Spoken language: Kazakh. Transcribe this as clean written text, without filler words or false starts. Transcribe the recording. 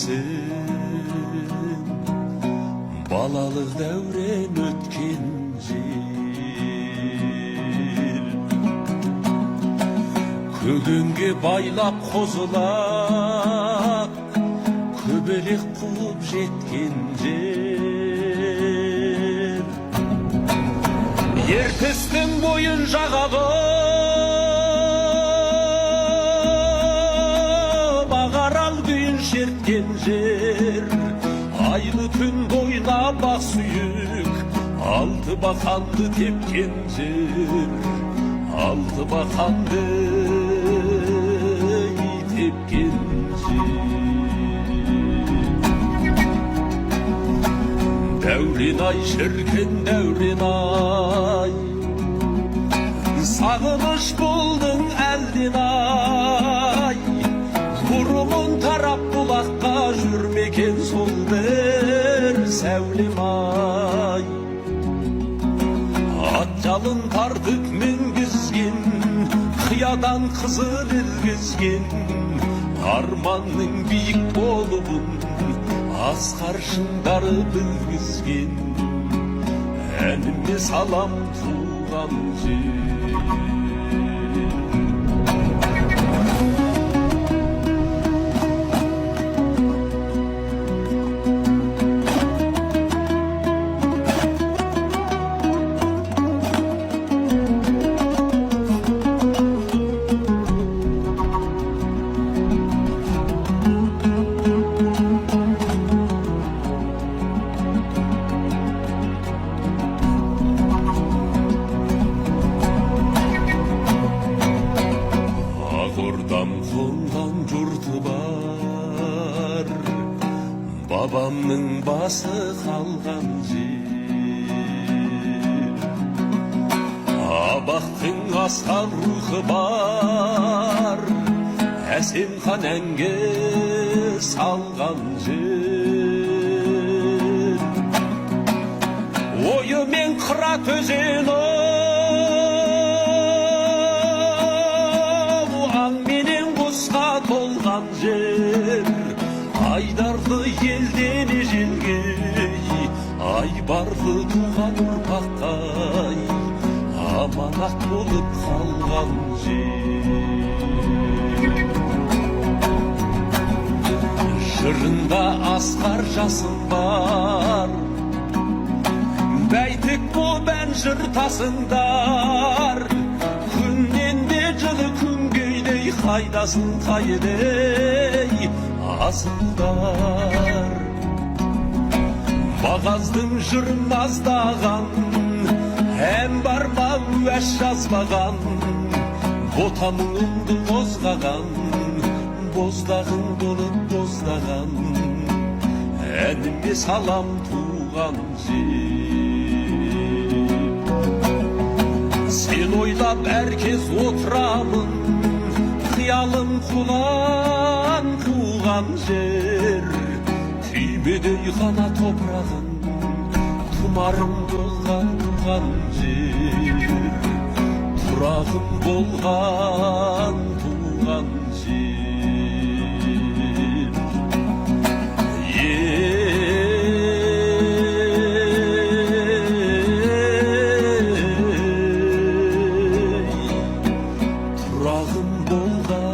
bilmesin. Balalık devren ötken jil, Kөгенге байлап қозылап, көбелек қуып жеткен жер. Ертістің бойын жағалап, Ағарал күйін шерткен жер. Айлы түн бойына бақ сүйік, алты бақанды тепкен жер. Алты бақанды тепкен жер. Дәурен-ай, шіркін дәурен-ай, сағыныш болдың әлден-ай. Бұрымын тарап бұлаққа жүрмекен сол бір сәулем-ай. Ат жалын тартып мінгізген, қиядан қызыл ілгізген, арманның биік болуын асқар шыңдары білгізген. Әніме салам туған жер. Oradan kondan jurты бар, бабамның басы қалған жер. Абақтың асқан рухы бар, әсем хан әнге салған жер. Ойымен қырат өзен толған жер. Айдарды елден ежелге, айбарлы туған ұрпақтай, аманат болып қалған жер. Жырында асқар жасын бар, бәйтік боп ән жыртасыңдар. Күннен де жылы күнгейдей, қайдасын қайдей асылдар. Бағаздың жырын аздаған, ән бар ма уәж жазбаған. Ботамыңды қозғаған, боздағың болып боздаған. Әніме салам туған жер. Сен ойлап әркез отырамын, қиялым құлан туған жер. Түймедей ғана топырағын, тұмарым болған туған жер. Тұрағым болған туған жер. Тұрағым болған